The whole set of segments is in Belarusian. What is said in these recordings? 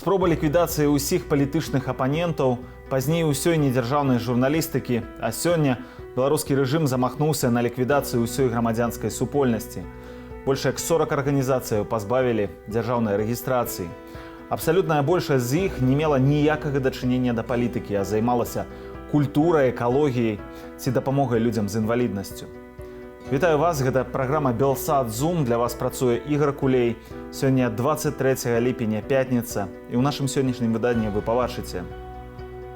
Спроба ліквідацыі ўсіх палітычных апанентаў, пазней усёй недзяржаўнай журналістыкі, а сёння беларускі рэжым замахнуўся на ліквідацыю ўсёй грамадзянскай супольнасці. Больш як 40 арганізацыяў пазбавілі дзяржаўнай рэгістрацыі. Абсалютная большасць з іх не мела ніякага дачынення да палітыкі, а займалася культурай, экалогіяй ці дапамогай людзям з інваліднасцю. Вітаю вас, гэта праграма Белсат Зум. Для вас працуе Ігор Кулей. Сёння 23 ліпеня, пятніца. І ў нашым сённяшнім выданні вы пабачыце.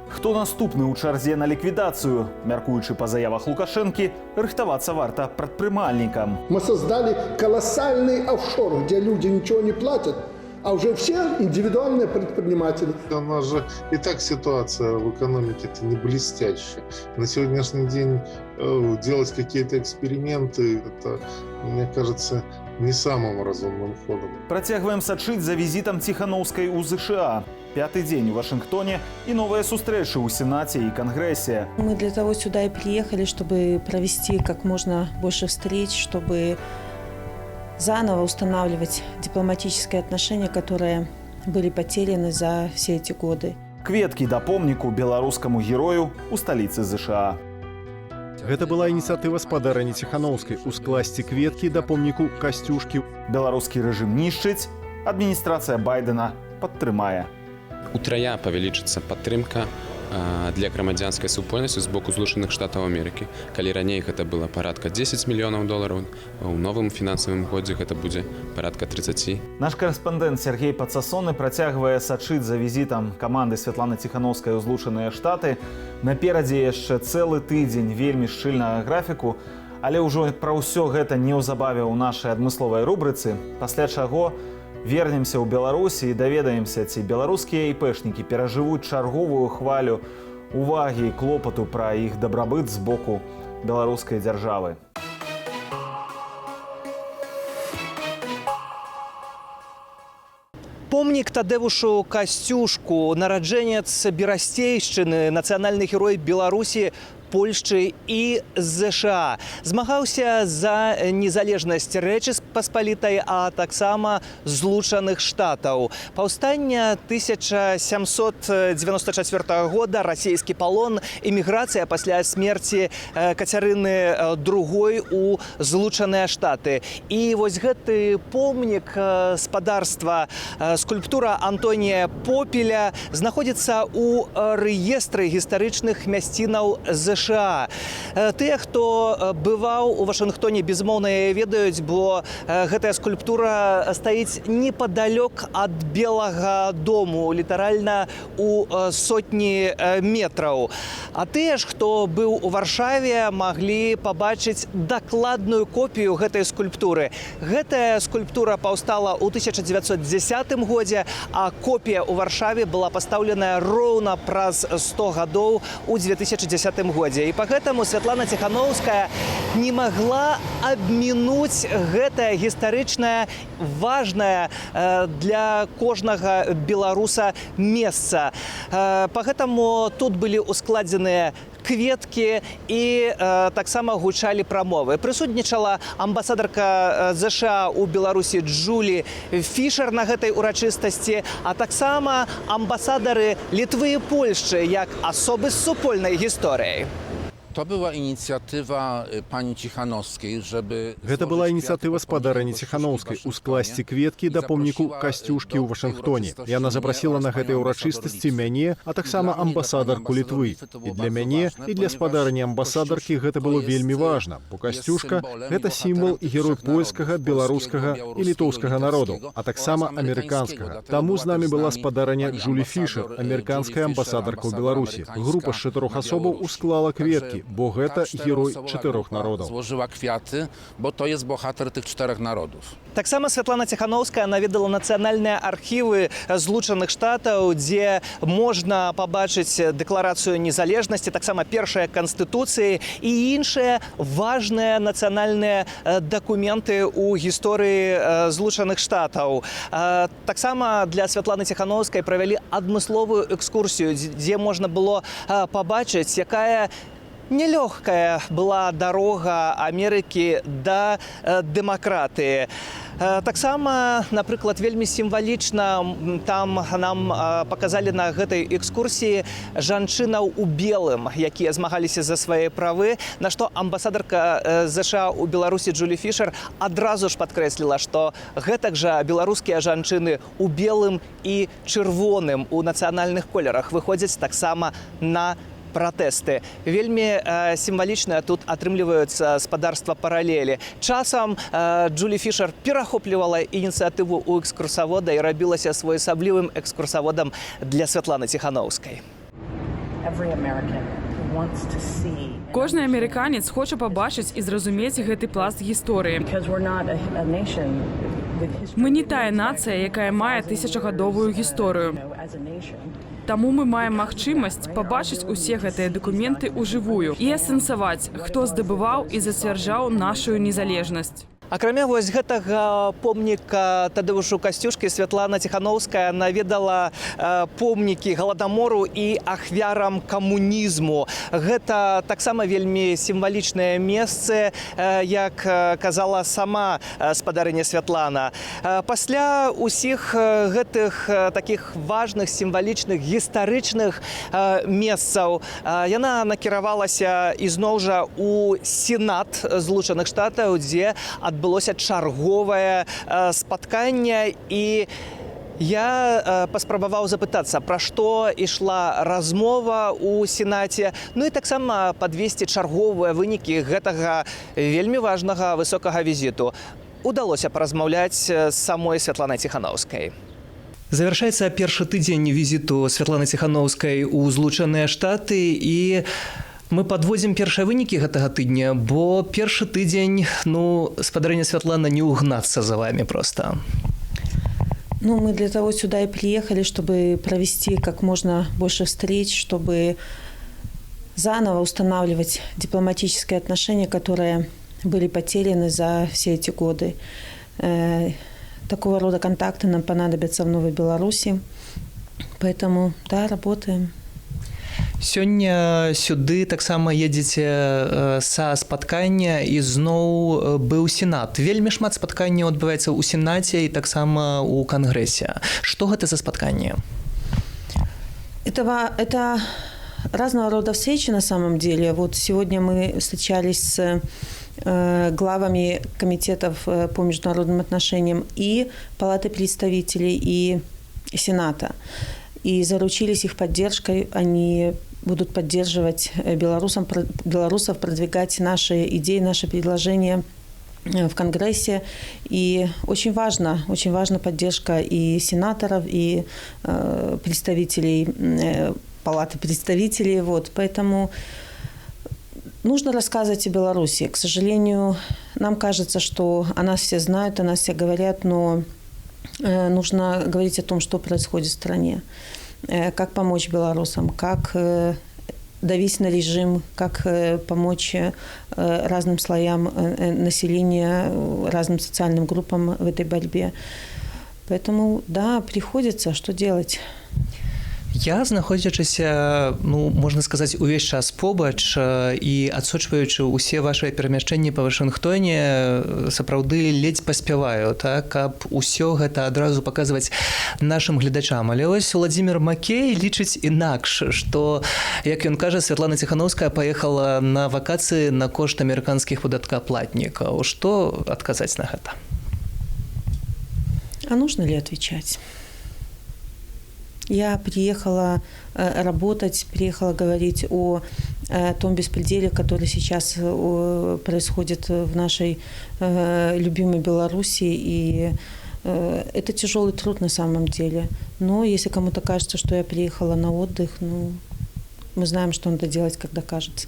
Хто наступны ў чарзе на ліквідацыю? Мяркуючы па заявах Лукашэнкі, рыхтавацца варта прадпрымальнікам. Мы создали колоссальный офшор, где люди ничего не платят, а уже все индивидуальные предприниматели. У нас же и так ситуация в экономике-то не блестящая. На сегодняшний день делать какие-то эксперименты, это, мне кажется, не самым разумным ходом. Працягваем сачыць за візітам Ціханаўскай у ЗША. Пятый день у Вашингтоне и новые встречи у Сенате и Конгрессе. Мы для того сюда и приехали, чтобы провести как можно больше встреч, чтобы заново устанавливать дипломатические отношения, которые были потеряны за все эти годы. Кветкі да помніку беларускаму герою у сталіцы ЗША. Гэта была ініцыятыва спадарні Ціханаўскай ускласці кветкі да помніку Касцюшкі. Беларускі рэжым нішчыць, адміністрацыя Байдена падтрымае. Утрая павялічыцца падтрымка для грамадзянскай супольнасці з боку Злучаных Штатаў Амерыкі. Калі раней гэта было парадка 10 мільёнаў долараў, у новым фінансавым годзе гэта будзе парадка 30. Наш корэспандэнт Сергей Пацасоны працягвае сачыць за візітам каманды Святланы Ціханаўскай у Злучаныя Штаты. Наперадзе яшчэ цэлы тыдзень вельмі шчыльнага графіку, але ўжо пра ўсё гэта неўзабаве ў нашай адмысловай рубрыцы, пасля чаго вернемся ў Беларусі і даведаемся, ці беларускія іпэшнікі перажывуць чарговую хвалю увагі і клопату пра іх дабрабыт з боку беларускай дзяржавы. Помнік Тадеушу Касцюшку, нараджэнец Берасцейшчыны, нацыянальны герой Беларусі, Польшчы і ЗША. Змагаўся за незалежнасць Рэчы Паспалітай, а таксама Злучаных Штатаў. Паўстання 1794 года, расійскі палон, эміграцыя пасля смерці Кацярыны II у Злучаныя Штаты. І вось гэты помнік спадарства, скульптура Антонія Попеля, знаходзіцца ў рэестры гістарычных мясцінаў ЗША. Тыя, хто бываў у Вашынгтоне, безумоўна ведаюць, бо гэтая скульптура стаіць непадалёк ад Белага дому, літаральна у сотні метраў. А тыя ж, хто быў у Варшаве, маглі пабачыць дакладную копію гэтай скульптуры. Гэтая скульптура паўстала ў 1910 годзе, а копія ў Варшаве была пастаўленая роўна праз 100 гадоў у 2010 годзе. І пагэтаму Святлана Ціханаўская не магла абмінуць гэтае гістарычнае, важнае для кожнага беларуса месца. Пагэтаму тут былі ускладзеныя кветкі і таксама гучалі прамовы. Прысутнічала амбасадарка ЗША ў Беларусі Джулі Фішер на гэтай урачыстасці, а таксама амбасадары Літвы і Польшчы як асобы з супольнай гісторыяй. To była inicjatywa pani Cichanowskiej, żeby... Гэта была ініцыятыва спадарні Ціханаўскай ускласці кветкі да помніку Касцюшкі ў Вашынгтоне. Яна запрасіла на гэтай урачыстасці мяне, а таксама амбасадарку Літвы. І для мяне, і для спадарні амбасадаркі гэта было вельмі важна, бо Касцюшка – гэта сімвал і герой польскага, беларускага і літоўскага народаў, а таксама амерыканскага. Таму з намі была спадарня Джулі Фішер, амерыканская амбасадарка ў Беларусі. Група з 4 асобаў усклала кветкі, bo гэта герой 4 народаў. Złożyła kwiaty, bo to jest bohater tych 4 narodów. Таксама Святлана Ціханаўская наведала нацыянальныя архівы Злучаных Штатаў, дзе можна пабачыць дэкларацыю незалежнасці, таксама першыя канстытуцыі і іншыя важныя нацыянальныя дакументы ў гісторыі Злучаных Штатаў. Таксама для Святланы Ціханаўскай правялі адмысловую экскурсію, дзе можна было пабачыць, якая Нелёгкая была дарога Амерыкі да дэмакратыі. Таксама, напрыклад, вельмі сімвалічна там нам паказалі на гэтай экскурсіі жанчынаў у белым, якія змагаліся за свае правы, на што амбасадарка ЗША ў Беларусі Джулі Фішер адразу ж падкрэсліла, што гэтак жа беларускія жанчыны у белым і чырвоным у нацыянальных колерах выходзяць таксама на пратэсты. Вельмі сімвалічна тут атрымліваюцца спадарства паралелі. Часам Джулі Фішер перахоплівала ініцыятыву ў экскурсавода і рабілася своеасаблівым экскурсаводам для Святланы Ціханаўскай. Кожны амерыканец хоча пабачыць і зразумець гэты пласт гісторыі. Мы не тая нацыя, якая мае тысячагадовую гісторыю. Таму мы маем магчымасць пабачыць усе гэтыя дакументы ўжывую і асэнсаваць, хто здабываў і зацвярджаў нашу незалежнасць. Акрамя вось гэтага помніка Тадэушу Касцюшкі, Святлана Ціханаўская наведала помнікі Галадамору і ахвярам камунізму. Гэта таксама вельмі сімвалічнае месцы, як казала сама спадарыня Святлана. Пасля ўсіх гэтых такіх важных, сімвалічных, гістарычных месцаў яна накіравалася ізноў жа ў Сенат Злучаных Штатаў, дзе адбылося чарговае спатканне, і я паспрабаваў запытацца, пра што ішла размова ў Сенаце, ну і таксама падвесці чарговыя вынікі гэтага вельмі важнага высокага візіту. Удалося паразмаўляць з самой Святланай Ціханаўскай. Завяршаецца першы тыдзень візіту Святланы Ціханаўскай у Злучаныя Штаты, і мы падводзім першыя вынікі гэтага тыдня, бо першы тыдзень, спадарыня Святлана, не угнацца за вами просто. Мы для того сюда и приехали, чтобы провести как можно больше встреч, чтобы заново устанавливать дипломатические отношения, которые были потеряны за все эти годы. Такого рода контакты нам понадобятся в Новой Беларуси. Поэтому, да, работаем. Сёння сюды таксама едзеце са спаткання, і зноў быў Сенат. Вельмі шмат спатканняў адбываецца ў Сенаце і таксама ў Кангрэсе. Што гэта за спатканне? Это разного рода встречи на самом деле. Вот сегодня мы встречались с главами комитетов по международным отношениям и Палаты представителей, и Сената. И заручились их поддержкой. Они будут поддерживать белорусов, продвигать наши идеи, наши предложения в Конгрессе. И очень важна поддержка и сенаторов, и представителей Палаты представителей. Поэтому нужно рассказывать о Беларуси. К сожалению, нам кажется, что о нас все знают, о нас все говорят, но нужно говорить о том, что происходит в стране, как помочь белорусам, как давить на режим, как помочь разным слоям населения, разным социальным группам в этой борьбе. Поэтому, да, приходится, что делать. Я, знаходзячыся, можна сказаць, увесь час побач і адсочваючы ўсе вашыя перамяшчэнні па Вашынгтоне, сапраўды ледзь паспяваю, каб усё гэта адразу паказваць нашым гледачам. Але вось Владзімір Макей лічыць інакш, што, як ён кажа, Святлана Ціханаўская паехала на вакацыі на кошт амерыканскіх падаткаплатнікаў. Што адказаць на гэта? А нужно ли отвечать? Я приехала работать, приехала говорить о том беспределе, который сейчас происходит в нашей любимой Беларуси. И это тяжелый труд на самом деле. Но если кому-то кажется, что я приехала на отдых, мы знаем, что надо делать, когда кажется.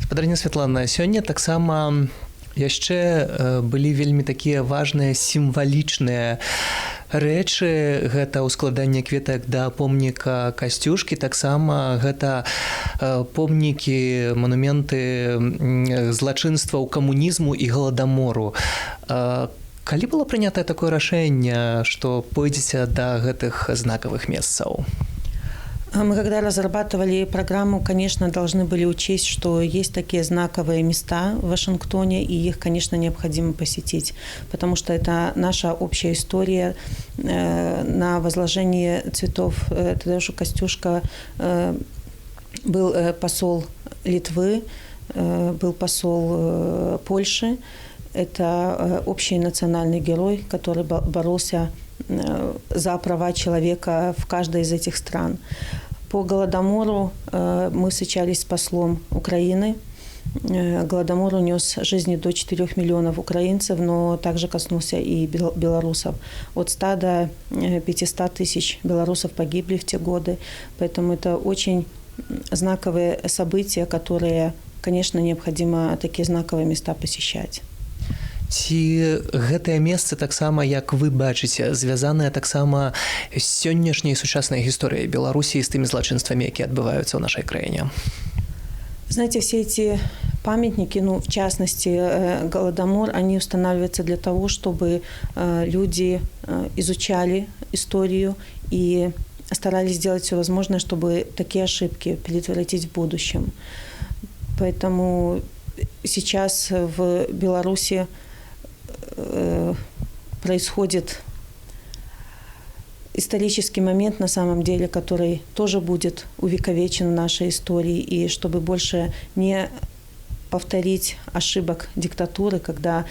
Спадарыня Святлана, сёння таксама яшчэ былі вельмі такія важныя сімвалічныя рэчы. Гэта ўскладанне кветак да помніка Касцюшкі, таксама гэта помнікі, манументы злачынстваў камунізму і галадамору. Калі было прынятае такое рашэнне, што пойдзеце да гэтых знакавых месцаў? Мы когда разрабатывали программу, конечно, должны были учесть, что есть такие знаковые места в Вашингтоне, и их, конечно, необходимо посетить, потому что это наша общая история. На возложении цветов Тадеушу Костюшко был посол Литвы, был посол Польши. Это общий национальный герой, который боролся за права человека в каждой из этих стран. По Голодомору мы встречались с послом Украины. Голодомор унес жизни до 4 миллионов украинцев, но также коснулся и белорусов. От 100 до 500 тысяч белорусов погибли в те годы. Поэтому это очень знаковые события, которые, конечно, необходимо такие знаковые места посещать. Ці гэтае месца таксама, як вы бачыце, звязанае таксама з сённяшняй сучаснай гісторыяй Беларусі з тымі злачынствамі, якія адбываюцца ў нашай краіне? Знаете, все эти памятники, в частности, Голодомор, они устанавливаются для того, чтобы люди изучали историю и старались сделать все возможное, чтобы такие ошибки предотвратить в будущем. Поэтому сейчас в Беларуси происходит исторический момент, на самом деле, который тоже будет увековечен в нашей истории, и чтобы больше не повторить ошибок диктатуры, когда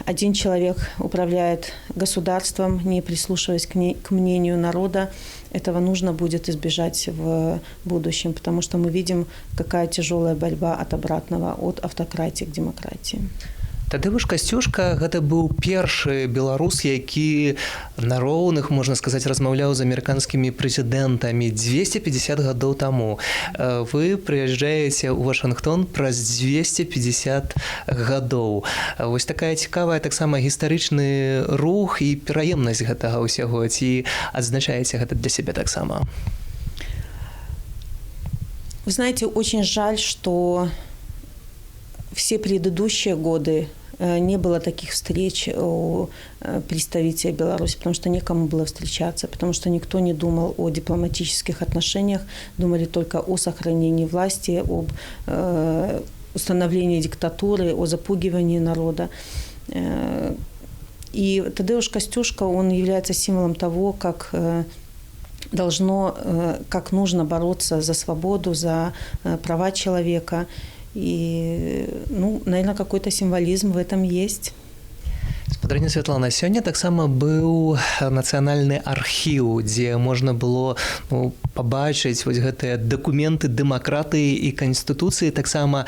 один человек управляет государством, не прислушиваясь к мнению народа, этого нужно будет избежать в будущем, потому что мы видим, какая тяжелая борьба от обратного, от автократии к демократии. Тадеуш Костюшка гэта быў першы беларус, які на роўных, можна сказаць, размаўляў з амерыканскімі прэзідэнтамі 250 гадоў таму. Вы прыязджаеце ў Вашынгтон праз 250 гадоў. Вось такая цікавая таксама гістарычны рух і пераемнасць гэтага ўсяго. Ці адзначаеце гэта для сябе таксама? Вы знаете, очень жаль, что все предыдущие годы не было таких встреч у представителей Беларуси, потому что некому было встречаться, потому что никто не думал о дипломатических отношениях, думали только о сохранении власти, об установлении диктатуры, о запугивании народа. И Тадеуш Костюшко, он является символом того, как нужно бороться за свободу, за права человека. И, наверное, какой-то символизм в этом есть. Спадарыня Святлана, сёння таксама быў нацыянальны архіў, дзе можна было пабачыць вось гэтыя дакументы дэмакратыі і канстытуцыі. Таксама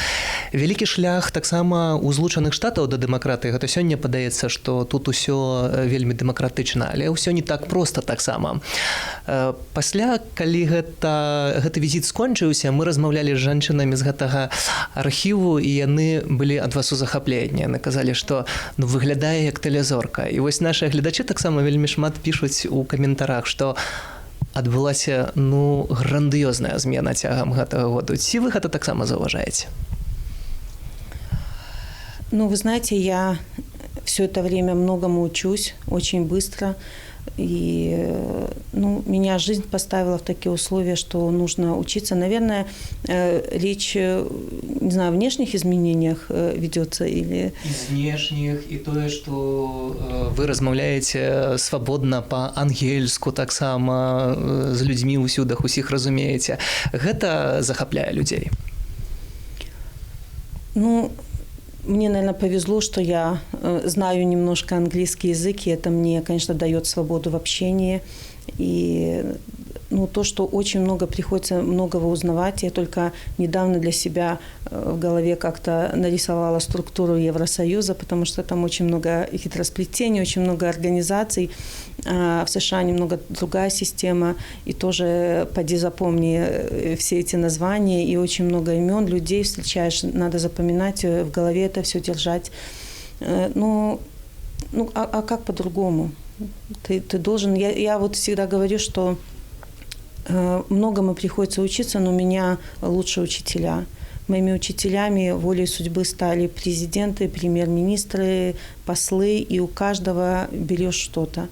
вялікі шлях таксама ў Злучаных Штатаў да дэмакратыі. Гэта сёння падаецца, што тут усё вельмі дэмакратычна, але ўсё не так проста таксама. Пасля, калі гэты візіт скончыўся, мы размаўлялі з жанчынамі з гэтага архіву, і яны былі ад вас у захапленні. Яны казалі, што выглядае як тэлезорка. І вось нашы гледачы таксама вельмі шмат пішуць у каментарах, што адбылася грандыёзная змена цягам гэтага году. Ці вы гэта таксама заўважаеце? Вы знаете, я все это время многому учусь, очень быстро. И меня жизнь поставила в такие условия, что нужно учиться. Наверное, речь, не знаю, о внешних изменениях ведется или... І знешніх, і тое, што вы размаўляеце свабодна па-ангельску таксама з людзьмі ўсюдах, усіх разумееце. Гэта захапляе людзей? Мне, наверное, повезло, что я знаю немножко английский язык, и это мне, конечно, дает свободу в общении. И то, что очень приходится многого узнавать. Я только недавно для себя в голове как-то нарисовала структуру Евросоюза, потому что там очень много хитросплетений, очень много организаций. А в США немного другая система. И тоже поди запомни все эти названия. И очень много имен людей встречаешь. Надо запоминать, в голове это все держать. А как по-другому? Ты должен... Я вот всегда говорю, что многому приходится учиться, но у меня лучшие учителя. Моими учителями волей судьбы стали президенты, премьер-министры, послы, и у каждого берешь что-то.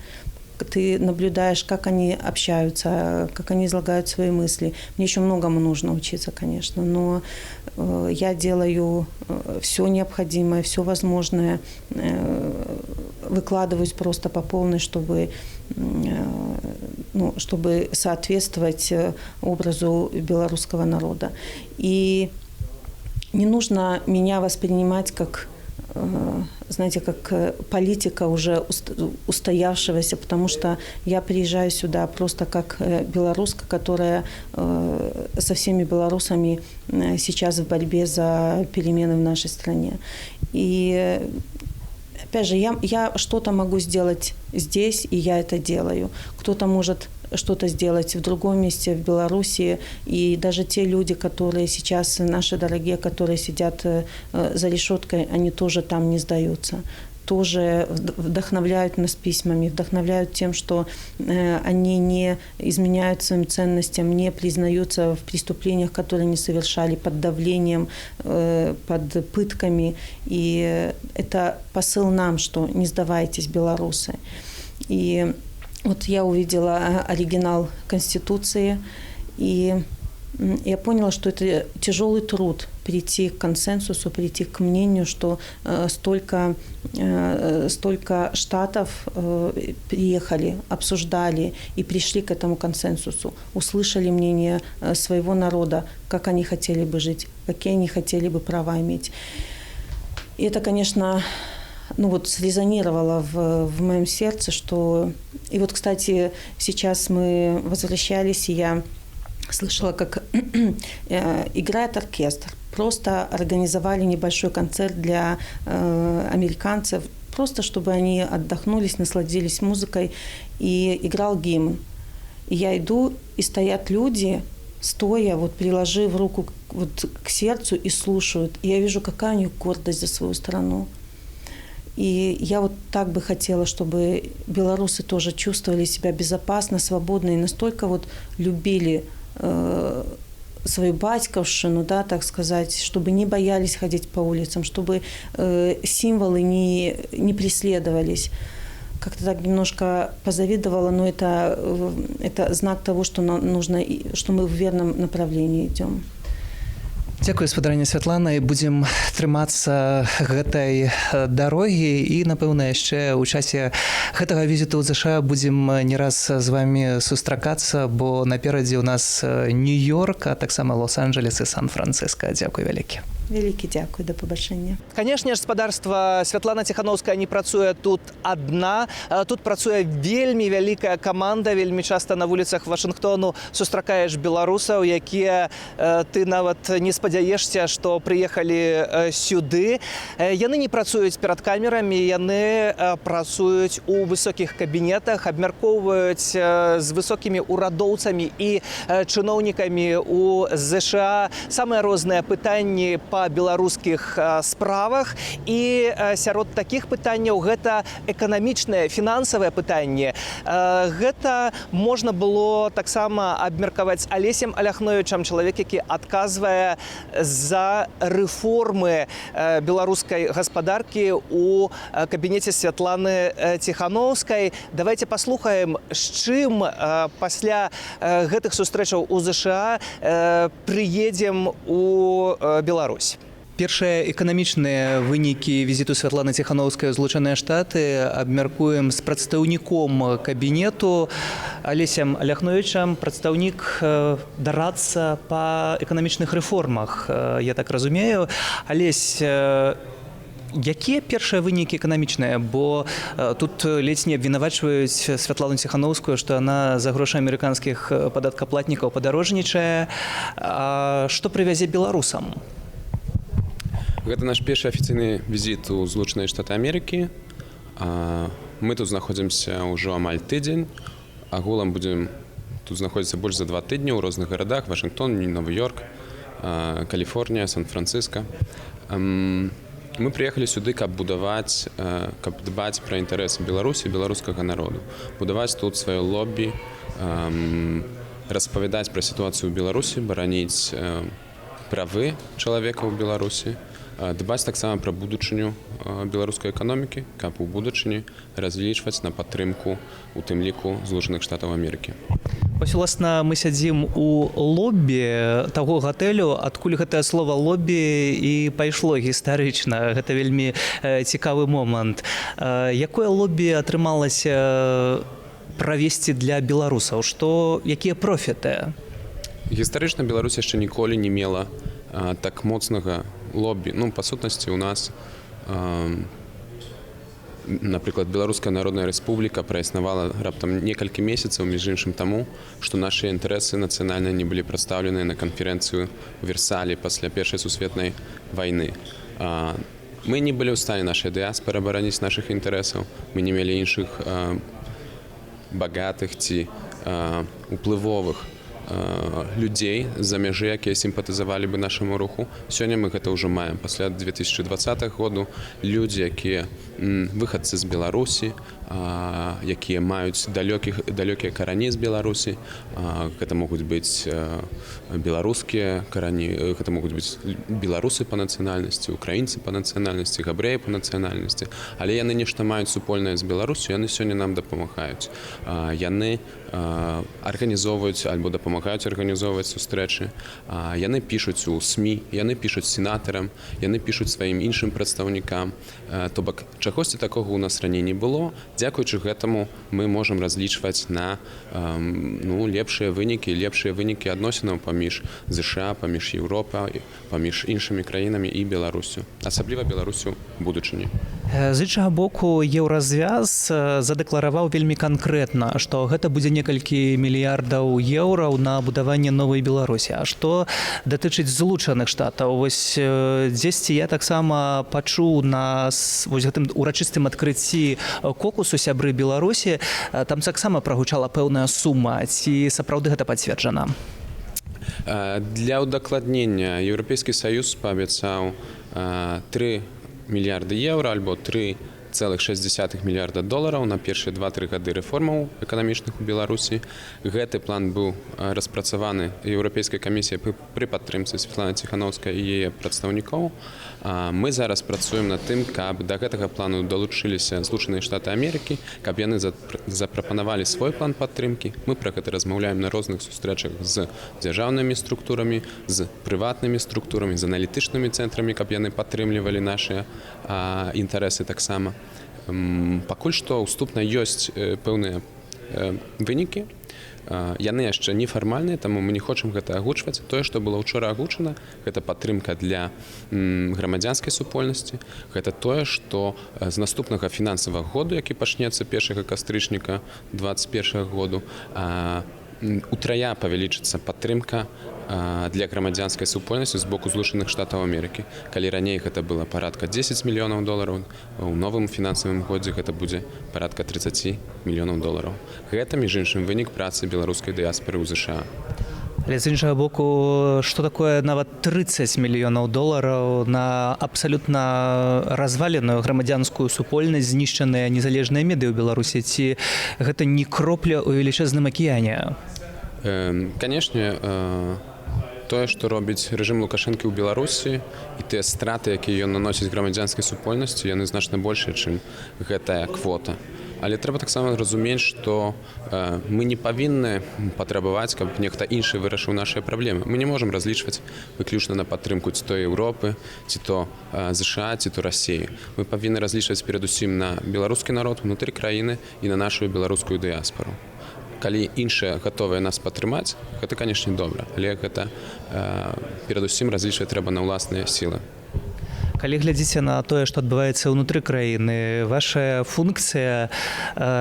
ты наблюдаешь, как они общаются, как они излагают свои мысли. Мне еще многому нужно учиться, конечно, но я делаю все необходимое, все возможное, выкладываюсь просто по полной, чтобы соответствовать образу белорусского народа. И не нужно меня воспринимать как, знаете, как политика уже устоявшегося, потому что я приезжаю сюда просто как белоруска, которая со всеми белорусами сейчас в борьбе за перемены в нашей стране. И опять же, я что-то могу сделать здесь, и я это делаю. Кто-то может что-то сделать в другом месте, в Беларуси. И даже те люди, которые сейчас, наши дорогие, которые сидят за решеткой, они тоже там не сдаются. Тоже вдохновляют нас письмами, вдохновляют тем, что они не изменяют своим ценностям, не признаются в преступлениях, которые они совершали под давлением, под пытками. И это посыл нам, что не сдавайтесь, белорусы. И вот я увидела оригинал Конституции, и я поняла, что это тяжелый труд прийти к консенсусу, прийти к мнению, что столько штатов приехали, обсуждали и пришли к этому консенсусу, услышали мнение своего народа, как они хотели бы жить, какие они хотели бы права иметь. И это, конечно, срезонировало в моем сердце, что... И вот, кстати, сейчас мы возвращались, и я слышала, как играет оркестр. Просто организовали небольшой концерт для американцев, просто чтобы они отдохнулись, насладились музыкой, и играл гимн. И я иду, и стоят люди, стоя, приложив руку к сердцу и слушают. И я вижу, какая у них гордость за свою страну. И я так бы хотела, чтобы белорусы тоже чувствовали себя безопасно, свободно и настолько любили свою батьковщину, да, так сказать, чтобы не боялись ходить по улицам, чтобы символы не преследовались. Как-то так немножко позавидовала, но это знак того, что нам нужно, что мы в верном направлении идем. Дзякуй, спадарыня Святлана, і будзем трымацца гэтай дарогі і, напэўна, яшчэ ў часе гэтага візіту ў ЗША будзем не раз з вами сустракацца, бо наперадзе ў нас Нью-Йорк, а таксама Лос-Анджелес і Сан-Францыска. Дзякуй вялікі. Вялікі дзякуй, да пабачэння. Канешне ж, спадарства, Святлана Ціханаўская не працуе тут адна. Тут працуе вельмі вялікая каманда. Вельмі часта на вуліцах Вашынгтону сустракаеш беларусаў, якія ты нават не спадзяешся, што прыехалі сюды. Яны не працуюць перад камерамі, яны працуюць у высокіх кабінетах, абмяркоўваюць з высокімі урадоўцамі і чыноўнікамі у ЗША самыя розныя пытанні па беларускіх справах. І сярод такіх пытанняў гэта эканамічныя, фінансавыя пытанні. Гэта можна было таксама абмеркаваць з Алесем Аляхновічам, чалавек, які адказвае за рэформы беларускай гаспадаркі у кабінеце Святланы Ціханаўскай. Давайте паслухаем, з чым пасля гэтых сустрэчаў у ЗША прыедзем у Беларусь. Першыя эканамічныя вынікі візіту Святланы Ціханаўскай ў Злучаныя Штаты абмяркуем з прадстаўніком кабінету Алесем Аляхновічам, прадстаўнік дарадца па эканамічных рэформах, я так разумею. Алесь, якія першыя вынікі эканамічныя? Бо тут ледзь не абвінавачваюць Святлану Ціханаўскую, што яна за грошы амерыканскіх падаткаплатнікаў падарожнічае. Што прывязе беларусам? Гэта наш першы афіцыйны візіт у Злучаныя Штаты Амерыкі. Мы тут знаходзімся ўжо амаль тыдзень. Агулам будзем тут знаходзіцца больш за 2 тыдні ў розных гарадах: Вашынгтон, Новы-Йорк, Каліфорнія, Сан-Францыска. Мы прыехалі сюды, каб дбаць пра інтарэсы Беларусі, беларускага народу, будаваць тут сваё лобі, распавядаць пра сітуацыю ў Беларусі, бараніць правы чалавека ў Беларусі, дбаць таксама пра будучыню беларускай эканомікі, каб у будучыні разлічваць на падтрымку, у тым ліку Злучаных Штатаў Амерыкі. Вось, уласна, мы сядзім у лобі таго гатэлю, адкуль гэтае слова лобі і пайшло гістарычна. Гэта вельмі цікавы момант. Якое лобі атрымалася правесці для беларусаў? Якія профіты? Гістарычна Беларусь яшчэ ніколі не мела так моцнага лобі. Па сутнасці, у нас, напрыклад, Беларуская Народная Рэспубліка праіснавала раптам некалькі месяцаў, між іншым таму, што нашы інтарэсы нацыянальныя не былі прадстаўленыя на канферэнцыю ў Версалі пасля Першай сусветнай вайны. Мы не былі ў стане нашай дыяспары абараніць нашых інтарэсаў, мы не мелі іншых багатых ці уплывовых людзей з-за мяжы, якія сімпатызавалі бы нашаму руху. Сёння мы гэта ўжо маем. Пасля 2020 году людзі, якія выхадцы з Беларусі, якія маюць далёкія карані з Беларусі, гэта могуць быць беларускія карані, гэта могуць быць беларусы па нацыянальнасці, украінцы па нацыянальнасці, габрэі па нацыянальнасці, але яны нешта маюць супольнае з Беларусю, яны сёння нам дапамагаюць. Яны арганізоўваюць альбо дапамагаюць арганізоўваць сустрэчы. Яны пішуць у СМІ, яны пішуць сенатарам, яны пішуць сваім іншым прадстаўнікам. То бок, чагосьці такога ў нас раней не было. Дзякуючы гэтаму мы можам разлічваць на лепшыя вынікі адносінаў паміж ЗША, паміж Еўропай, паміж іншымі краінамі і Беларусю. Асабліва Беларусю будучыні. З іншага боку, Еўразвяз задэклараваў вельмі канкрэтна, што гэта будзе некалькі мільярдаў еўраў на будаванне новай Беларусі. А што датычыць Злучаных Штатаў? Вось дзесьці я таксама пачуў на гэтым урачыстым адкрыцці кокусу сябры Беларусі, там таксама прагучала пэўная сума. Ці сапраўды гэта пацверджана? Для ўдакладнення Еўрапейскі Саюз паабяцаў 3 мільярды еўра альбо 3,6 мільярда долараў на першыя 2-3 гады рэформаў эканамічных у Беларусі. Гэты план быў распрацаваны Еўрапейскай камісіяй пры падтрымцы Святланы Ціханаўскай і яе прадстаўнікоў. Мы зараз працуем над тым, каб да гэтага плану далучыліся Злучаныя Штаты Амерыкі, каб яны запрапанавалі свой план падтрымкі. Мы пра гэта размаўляем на розных сустрэчах з дзяржаўнымі структурамі, з прыватнымі структурамі, з аналітычнымі цэнтрамі, каб яны падтрымлівалі нашыя інтарэсы таксама. Пакуль што ўступна ёсць пэўныя вынікі. Яны яшчэ нефармальныя, таму мы не хочам гэта агучваць. Тое, што было ўчора агучана, гэта падтрымка для грамадзянскай супольнасці. Гэта тое, што з наступнага фінансавага году, які пачнецца 1 кастрычніка 2021 году, утрая павялічыцца падтрымка для грамадзянскай супольнасці з боку Злучаных Штатаў Амерыкі. Калі раней гэта было парадка 10 мільёнаў долараў, у новым фінансавым годзе гэта будзе парадка 30 мільёнаў долараў. Гэта, між іншым, вынік працы беларускай дыяспары ў ЗША. Але з іншага боку, што такое нават 30 мільёнаў долараў на абсалютна разваленую грамадзянскую супольнасць, знішчаныя незалежныя медыі ў Беларусі? Ці гэта не кропля ў велічэзным акіяне? Канешне, тое, што робіць рэжым Лукашэнкі ў Беларусі і тыя страты, якія ён наносіць грамадзянскай супольнасці, яны значна большыя, чым гэтая квота. Але трэба таксама разумець, што мы не павінны патрабаваць, каб нехта іншы вырашыў нашыя праблемы. Мы не можам разлічваць выключна на падтрымку ці то Еўропы, ці то ЗША, ці то Расіі. Мы павінны разлічваць перадусім на беларускі народ унутры краіны і на нашу беларускую дыяспару. Калі іншыя гатовыя нас падтрымаць, гэта, канешне, добра, але гэта перадусім разлічваць трэба на ўласныя сілы. Калі глядзіце на тое, што адбываецца ўнутры краіны, ваша функцыя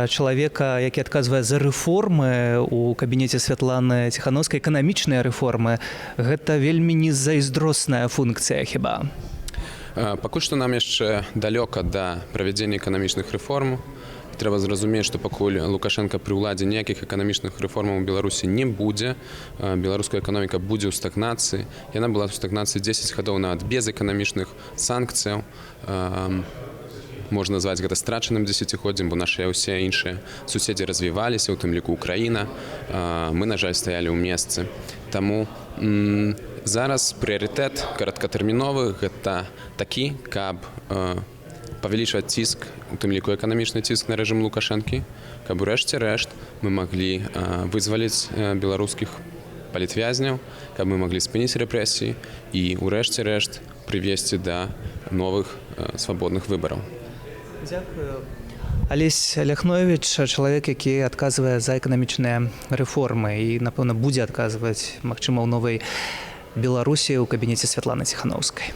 чалавека, які адказвае за рэформы ў кабінеце Святланы Ціханаўскай, эканамічныя рэформы, гэта вельмі незайздросная функцыя, хіба? Пакуль што нам яшчэ далёка да правядзення эканамічных рэформаў. Трэба зразумець, што пакуль Лукашенко пры ўладзе ніякіх эканамічных рэформаў у Беларусі не будзе. Беларуская эканоміка будзе ў стагнацыі. Яна была ў стагнацыі 10 гадоў нават без эканамічных санкцыяў. Можна назваць гэта страчаным дзесяцігоддзям, бо нашыя ўсе іншыя суседзі развіваліся, у тым ліку Украіна. Мы, на жаль, стаялі ў месцы. Таму Зараз прыярытэт кароткатэрміновы гэта такі, каб павялічваць ціск, у тым ліку эканамічны ціск на рэжым Лукашэнкі, каб у рэшце рэшт мы маглі вызваліць беларускіх палітвязняў, каб мы маглі спыніць рэпрэсіі і ў рэшце рэшт прывесці да новых свабодных выбараў. Дзякую. Алесь Ляхновіч, чалавек, які адказвае за эканамічныя рэформы і, напэўна, будзе адказваць, магчыма, ў новай Беларусі ў кабінеце Святланы Ціханаўскай.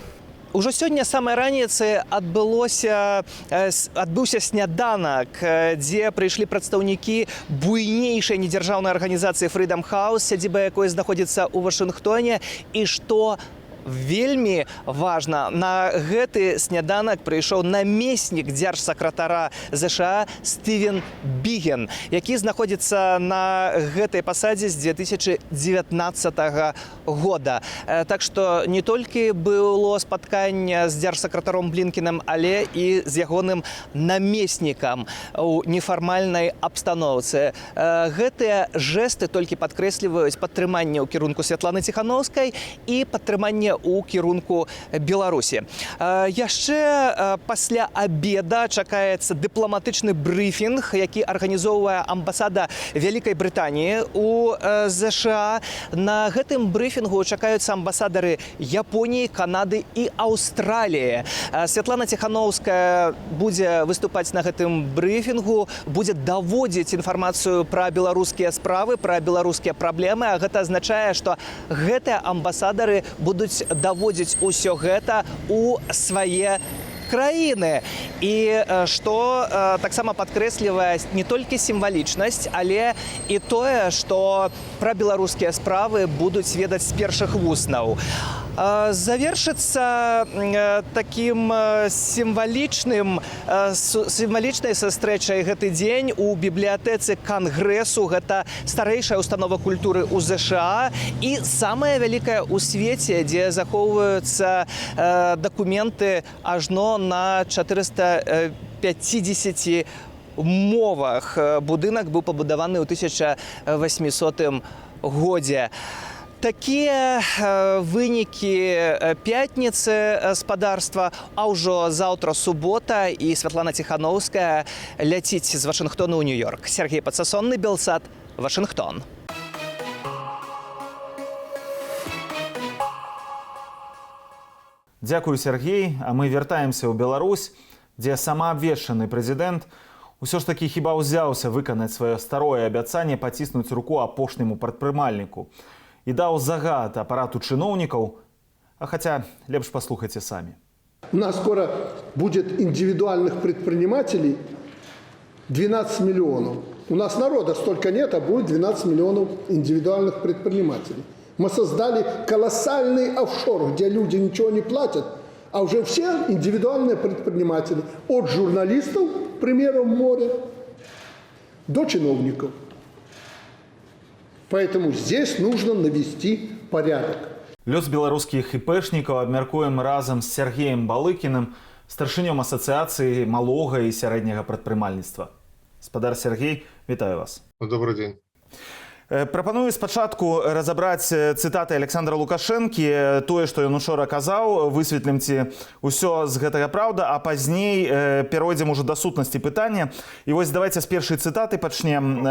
Ужо сёння самай раніцы адбыўся сняданак, дзе прыйшлі прадстаўнікі буйнейшай недзяржаўнай арганізацыі Freedom House, сядзіба якой знаходзіцца ў Вашынгтоне, і што вельмі важна, на гэты сняданак прыйшоў намеснік дзяржсакратара ЗША Стывен Біген, які знаходзіцца на гэтай пасадзе з 2019 года. Так што не толькі было спатканне з дзяржсакратаром Блінкенам, але і з ягоным намеснікам у нефармальнай абстаноўцы. Гэтыя жэсты толькі падкрэсліваюць падтрыманне ў кірунку Святланы Ціханаўскай і падтрыманне у кірунку Беларусі. Яшчэ пасля абеда чакаецца дыпламатычны брыфінг, які арганізоўвае амбасада Вялікай Брытаніі у ЗША. На гэтым брыфінгу чакаюцца амбасадары Японіі, Канады і Аўстраліі. Святлана Ціханаўская будзе выступаць на гэтым брыфінгу, будзе даводзіць інфармацыю пра беларускія справы, пра беларускія праблемы, а гэта азначае, што гэтыя амбасадары будуць даводзіць усё гэта у свае краіны. І што таксама падкрэслівае не толькі сімвалічнасць, але і тое, што пра беларускія справы будуць ведаць з першых вуснаў. Завершыцца такім сімвалічнай сустрэчай гэты дзень у бібліятэцы Кангрэсу. Гэта старэйшая установа культуры ў ЗША і самая вялікая ў свеце, дзе захоўваюцца дакументы ажно на 450 мовах. Будынак быў пабудаваны ў 1800 годзе. Такія вынікі пятніцы спадарства, а ўжо заўтра субота, і Святлана Ціханаўская ляціць з Вашынгтона ў Нью-Йорк. Сергей Пацасонны, Белсат, Вашынгтон. Дзякую, Сергей. А мы вяртаемся ў Беларусь, дзе самаабвешчаны прэзідэнт усё ж такі хіба ўзяўся выканаць сваё старое абяцанне паціснуць руку апошняму прадпрымальніку і даў загад апарату чыноўнікаў, а хаця лепш паслухайце самі. У нас скоро будет индивидуальных предпринимателей 12 миллионов. У нас народа столько нет, а будет 12 миллионов индивидуальных предпринимателей. Мы создали колоссальный офшор, где люди ничего не платят, а уже все индивидуальные предприниматели. От журналистов, к примеру, в море, до чиновников. Поэтому здесь нужно навести порядок. Лёс беларускіх іпэшнікаў абмяркуем разам з Сергеем Балыкіным, старшынём асацыяцыі малога і сярэдняга прадпрымальніцтва. Спадар Сергей, вітаю вас. Добрый день. Прапаную спачатку разабраць цытаты Александра Лукашэнкі, тое, што ён учора казаў, высветлім, ці ўсё з гэтага праўда, а пазней перайдзем ужо да сутнасці пытання. І вось давайце з першай цытаты пачнем.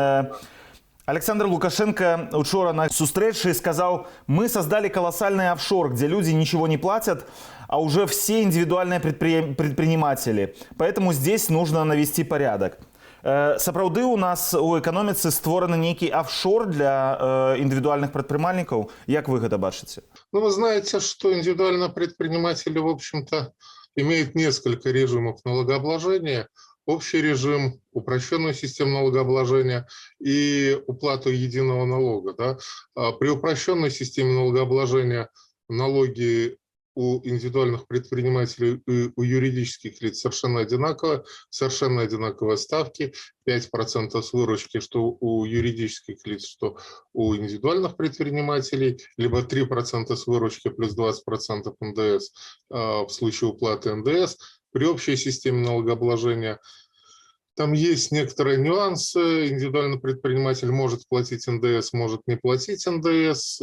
Александр Лукашенко учора на сустрэчы сказал: мы создали колоссальный офшор, где люди ничего не платят, а уже все индивидуальные предприниматели. Поэтому здесь нужно навести порядок. Сапраўды у нас у эканоміцы створаны нейкі офшор для индивидуальных предпринимальников. Як вы гэта бачыце? Ну, вы знаете, что индивидуальные предприниматели, в общем-то, имеют несколько режимов налогообложения. Общий режим, упрощенную систему налогообложения и уплату единого налога. Да? При упрощенной системе налогообложения налоги у индивидуальных предпринимателей и у юридических лиц совершенно одинаковые ставки, 5% с выручки, что у юридических лиц, что у индивидуальных предпринимателей, либо 3% с выручки плюс 20% НДС в случае уплаты НДС. При общей системе налогообложения Там есть некоторые нюансы. Индивидуальный предприниматель может платить НДС, может не платить НДС.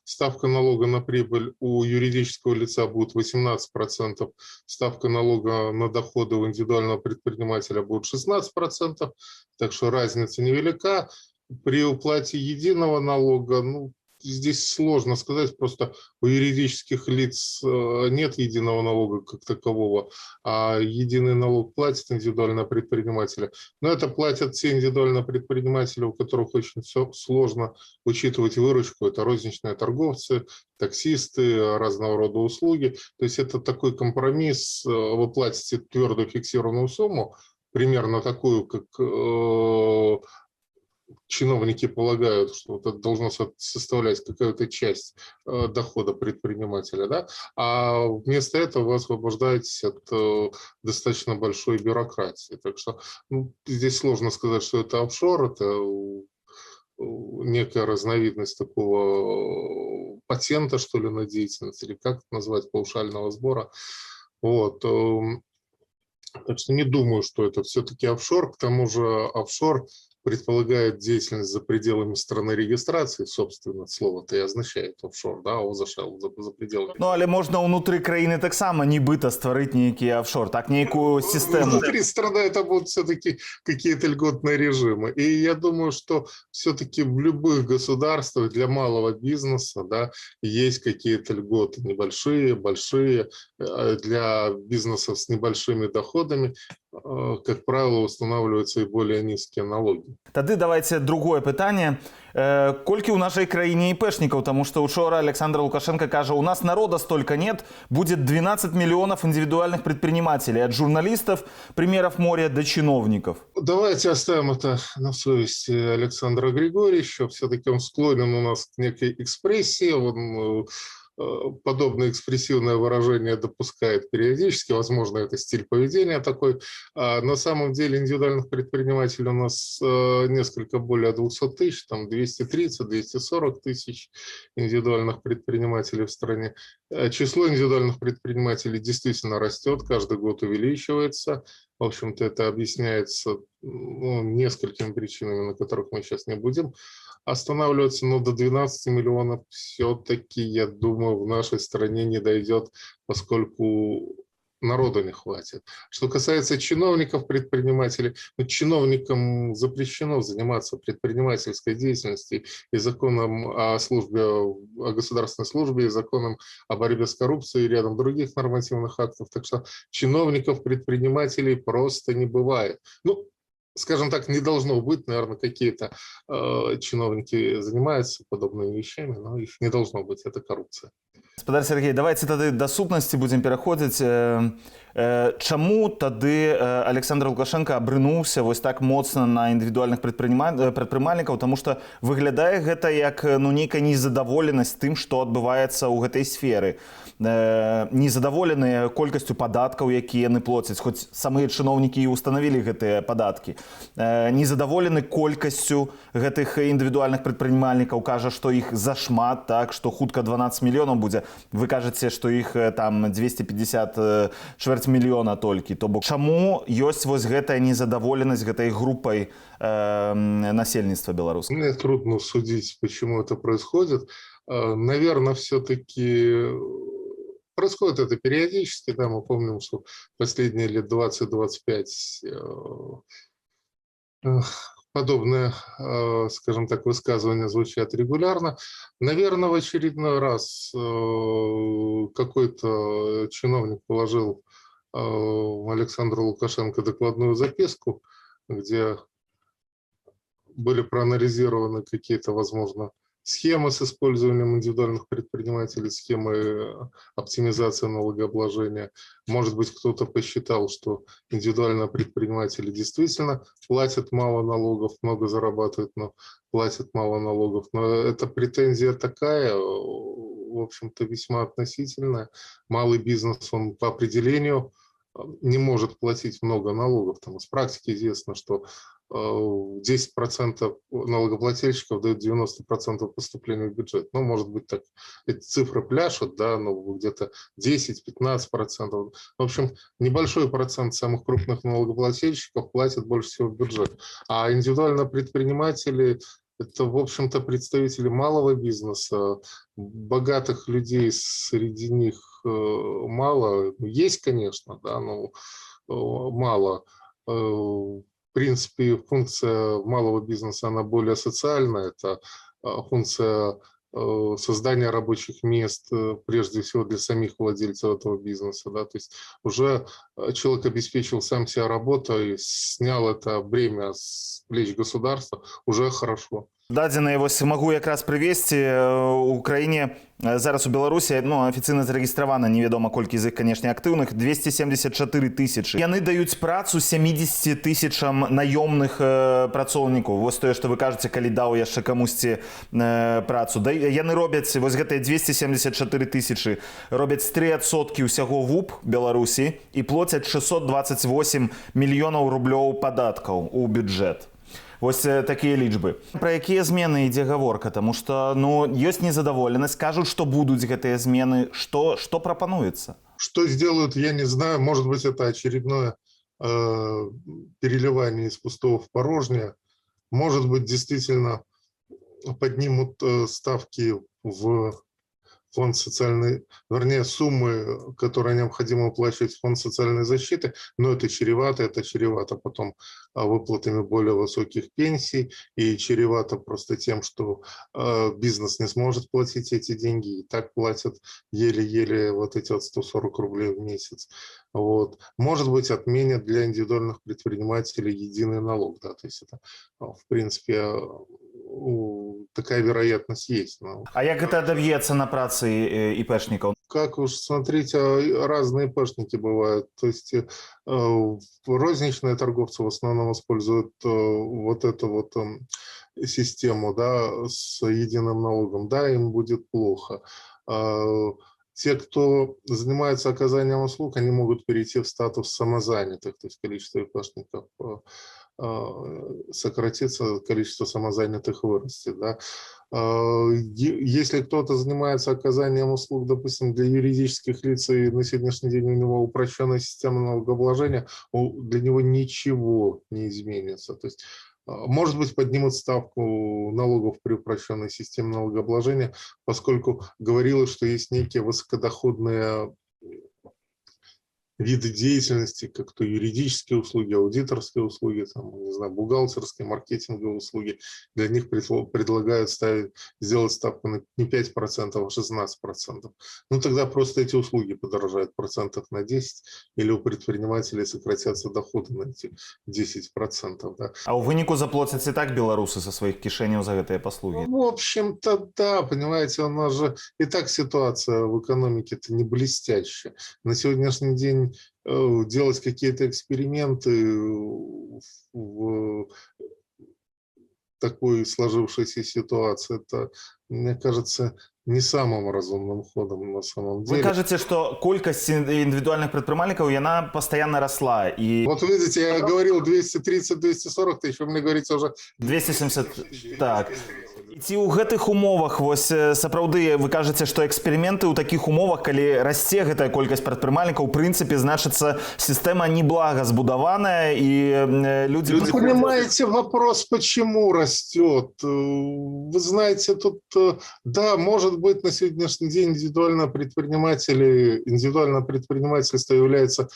Ставка налога на прибыль у юридического лица будет 18%. Ставка налога на доходы у индивидуального предпринимателя будет 16%. Так что разница невелика. При уплате единого налога, здесь сложно сказать, просто у юридических лиц нет единого налога как такового, а единый налог платят индивидуальные предприниматели. Но это платят те индивидуальные предприниматели, у которых очень сложно учитывать выручку. Это розничные торговцы, таксисты, разного рода услуги. То есть это такой компромисс. Вы платите твердую фиксированную сумму, примерно такую, как чиновники полагают, что это должно составлять какую-то часть дохода предпринимателя, да? А вместо этого вы освобождаетесь от достаточно большой бюрократии. Так что здесь сложно сказать, что это офшор, это некая разновидность такого патента, что ли, на деятельность, или как это назвать, паушального сбора. Вот. Так что не думаю, что это все-таки офшор. К тому же офшор предполагает деятельность за пределами страны регистрации, собственно, слово-то и означает офшор, да, ОЗШ за пределами. Але можна внутрі країни так само нібито створити некий офшор, так, некую систему. Внутри страны это будут все-таки какие-то льготные режимы. И я думаю, что все-таки в любых государствах для малого бизнеса, да, есть какие-то льготы, небольшие, большие. Для бизнесов с небольшими доходами, как правило, устанавливаются и более низкие налоги. Тады давайте другое пытанне. Колькі ў нашай краіне іпэшнікаў, тому что учора Александр Лукашенко кажа, у нас народа столько нет, будет 12 миллионов индивидуальных предпринимателей, от журналистов, примеров моря до чиновников. Давайте оставим это на совести Александра Григорьевича. Все-таки он склонен у нас к некой экспрессии, он подобное экспрессивное выражение допускает периодически, возможно, это стиль поведения такой. На самом деле индивидуальных предпринимателей у нас несколько более 200 тысяч, там 230-240 тысяч индивидуальных предпринимателей в стране. Число индивидуальных предпринимателей действительно растет, каждый год увеличивается. В общем-то, это объясняется несколькими причинами, на которых мы сейчас не будем останавливаться, но до 12 миллионов все-таки, я думаю, в нашей стране не дойдет, поскольку народу не хватит. Что касается чиновников, предпринимателей, чиновникам запрещено заниматься предпринимательской деятельностью и законом о службе, о государственной службе, и законом о борьбе с коррупцией и рядом других нормативных актов. Так что чиновников, предпринимателей просто не бывает. Скажем так, не должно быть, наверное, какие-то чиновники занимаются подобными вещами, но их не должно быть, это коррупция. Гаспадар Сергей, давайте тады да сутнасці будзем пераходзіць. Чаму тады Александр Лукашенко абрынуўся вось так моцна на індывідуальных прадпрымальнікаў, таму што выглядае гэта як нейкая незадаволенасць тым, што адбываецца ў гэтай сферы. Незадаволеныя колькасцю падаткаў, якія яны плоцяць, хоць самыя чыноўнікі і ўстанавілі гэтыя падаткі. Незадаволены колькасцю гэтых індывідуальных прадпрымальнікаў, кажа, што іх зашмат, так, што хутка 12 мільёнаў будзе. Вы кажаце, што іх там 250 чвэрць мільёна толькі. То бок чаму ёсць вось гэтая незадаволенасць гэтай группай насельніцтва беларускага? Мне трудно судить, почему это происходит. Наверное, все-таки происходит это периодически. Да, мы помним, что последние лет 20-25 подобные, скажем так, высказывания звучат регулярно. Наверное, в очередной раз какой-то чиновник положил Александру Лукашенко докладную записку, где были проанализированы какие-то, возможно, схемы с использованием индивидуальных предпринимателей, схемы оптимизации налогообложения. Может быть, кто-то посчитал, что индивидуальные предприниматели действительно платят мало налогов, много зарабатывают, но платят мало налогов. Но эта претензия такая, в общем-то, весьма относительная. Малый бизнес, он по определению не может платить много налогов. Там из практики известно, что 10% налогоплательщиков дают 90% поступлений в бюджет. Ну, может быть, так эти цифры пляшут, да, но где-то 10-15%. В общем, небольшой процент самых крупных налогоплательщиков платят больше всего в бюджет. А индивидуально предприниматели – это, в общем-то, представители малого бизнеса, богатых людей среди них мало. Есть, конечно, да, но мало. В принципе, функция малого бизнеса, она более социальная. Это функция создания рабочих мест, прежде всего для самих владельцев этого бизнеса. Да? То есть уже человек обеспечил сам себя работой, снял это бремя с плеч государства, уже хорошо. Дадзеныя вось магу якраз прывесці. У краіне зараз у Беларусі афіцыйна зарэгістравана, невядома колькі з іх, канешне, актыўных, 274 тысячы. Яны даюць працу 70 тысячам наёмных працоўнікаў. Вось тое, што вы кажаце, калі даў яшчэ камусьці працу. Яны робяць, вось гэтыя 274 тысячы, робяць 3% ўсяго ВУП Беларусі і плоцяць 628 мільёнаў рублёў падаткаў у бюджэт. Вось такія лічбы. Пра якія змены ідзе гаворка? Таму што ёсць незадаволенасць, кажуць, што будуць гэтыя змены. Што прапануецца? Что сделают, я не знаю. Может быть, это очередное переливание из пустого в порожнее. Может быть, действительно поднимут ставки в фонд социальной, вернее, суммы, которые необходимо уплачивать в фонд социальной защиты, но это чревато потом выплатами более высоких пенсий, и чревато просто тем, что бизнес не сможет платить эти деньги, и так платят еле-еле вот эти вот 140 рублей в месяц. Вот. Может быть, отменят для индивидуальных предпринимателей единый налог, да, то есть это, в принципе, такая вероятность есть. Но... А як гэта адаб'ецца на працы ИПшников? Как уж, смотрите, разные ИПшники бывают. То есть розничные торговцы в основном используют вот эту вот систему, да, с единым налогом. Да, им будет плохо. Те, кто занимается оказанием услуг, они могут перейти в статус самозанятых, то есть количество ИПшников сократится, количество самозанятых вырастет. Да? Если кто-то занимается оказанием услуг, допустим, для юридических лиц, и на сегодняшний день у него упрощенная система налогообложения, для него ничего не изменится. То есть, может быть, поднимут ставку налогов при упрощенной системе налогообложения, поскольку говорилось, что есть некие высокодоходные виды деятельности, как то юридические услуги, аудиторские услуги, там, не знаю, бухгалтерские, маркетинговые услуги. Для них предлагают сделать ставку не 5%, а 16%. Ну, тогда просто эти услуги подорожают процентов на 10, или у предпринимателей сократятся доходы на эти 10%. Да. А у выніку заплатят и так белорусы со своих кишеней за гэтыя послуги? В общем-то, да, понимаете, у нас же и так ситуация в экономике-то не блестящая. На сегодняшний день делать какие-то эксперименты в такой сложившейся ситуации, это, мне кажется, не самым разумным ходом на самом деле. Вы кажете, что колькость индивидуальных предпринимателей, она постоянно росла. И... Вот видите, я говорил 230-240 тысяч, вы мне говорите уже... 270, так. Ці ў гэтых умовах, вось сапраўды, вы кажаце, што эксперыменты ў такіх умовах, калі расце гэтая колькасць прадпрымальнікаў, у прынцыпе, значыцца, сістэма неблага збудаваная, і людзі... Вы понимаете вопрос, почему растет? Вы знаете, тут, да, может быть, на сегодняшний день индивидуальное предпринимательство является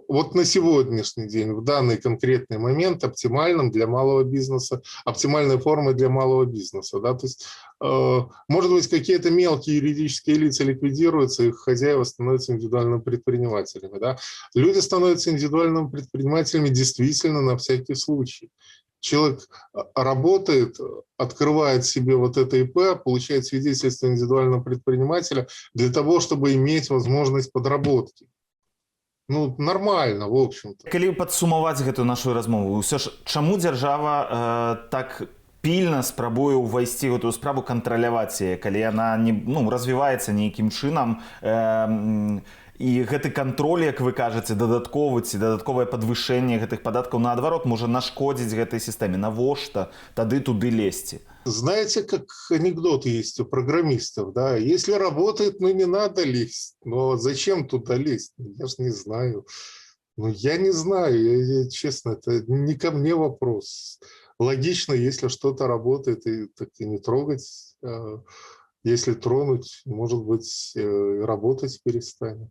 вот на сегодняшний день, в данный конкретный момент оптимальным для малого бизнеса, оптимальной формой для малого бизнеса. Да? То есть, может быть, какие-то мелкие юридические лица ликвидируются, их хозяева становятся индивидуальными предпринимателями. Да? Люди становятся индивидуальными предпринимателями действительно на всякий случай. Человек работает, открывает себе вот это ИП, получает свидетельство индивидуального предпринимателя для того, чтобы иметь возможность подработки. Ну, нормально, в общем-то. Калі падсумаваць гэтую нашу размову, ўсё ж, чаму дзяржава так пільна спрабуе ўвайсці гэтую справу, кантраляваць яе, калі яна не, развіваецца нейкім чынам, І гэты кантроль, як вы кажаце, дадатковы ці дадатковае падвышэнне гэтых падаткаў, наадварот, можа нашкодзіць гэтай сістэме. Навошта тады туды лезці? Знаете, как анекдот есть у программистов, да? Если работает, ну не надо лезть. Но зачем туда лезть? Я же не знаю. Ну, я не знаю, честно, это не ко мне вопрос. Логично, если что-то работает, и так и не трогать. Если тронуть, может быть, работать перестанет.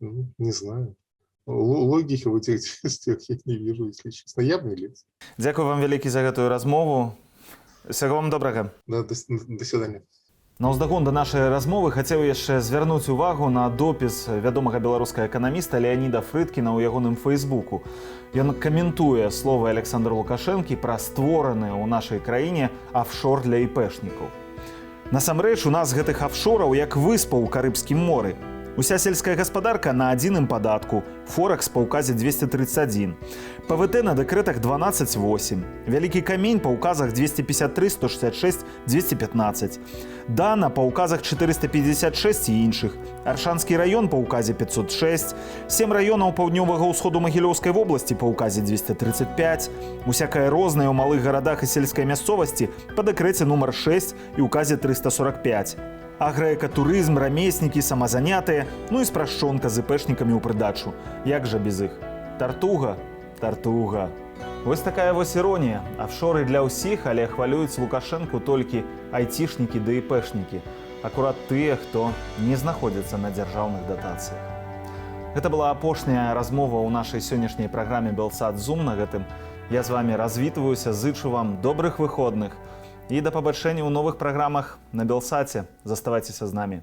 Ну, не знаю. Логики в этих действиях я не вижу, если честно. Я б не лез. Дзякую вам вялікі за гэтую размову. Всего вам добрага. Да, до свидания. На ўздагон да нашай размовы хацеў яшчэ звярнуць увагу на допіс вядомага беларускага эканаміста Леаніда Фрыдкіна ў ягоным фэйсбуку. Ён каментуе словы Александра Лукашэнкі пра створаны ў нашай краіне афшор для іпэшнікаў. Насамрэч, у нас гэтых афшораў як выспа ў Карыбскім моры. Уся сельская гаспадарка на адзіным падатку, Форекс па ўказе 231, ПВТ на дэкрэтах 12.8, Вялікі камень па ўказах 253, 166, 215, Дана па ўказах 456 і іншых, Аршанскі раён па ўказе 506, 7 раёнаў паўднёвага ўсходу Магілёўскай вобласці па ўказе 235, усякае рознае ў малых гарадах і сельскай мясцовасці па дэкрэце нумар 6 і ўказе 345. Аграэкатурызм, рамеснікі, самазанятыя, ну і спрашчонка з іпэшнікамі ў прыдачу. Як жа без іх? Тартуга? Тартуга. Вось такая вось іронія. Афшоры для ўсіх, але хвалююць Лукашэнку толькі айцішнікі ды іпэшнікі. Акурат тыя, хто не знаходзіцца на дзяржаўных датацыях. Гэта была апошняя размова ў нашай сённяшняй праграме Белсат-Зум. На гэтым я з вамі развітваюся, зычу вам добрых выходных. І да пабачэння ў новых праграмах на Белсаце. Заставайцеся з намі.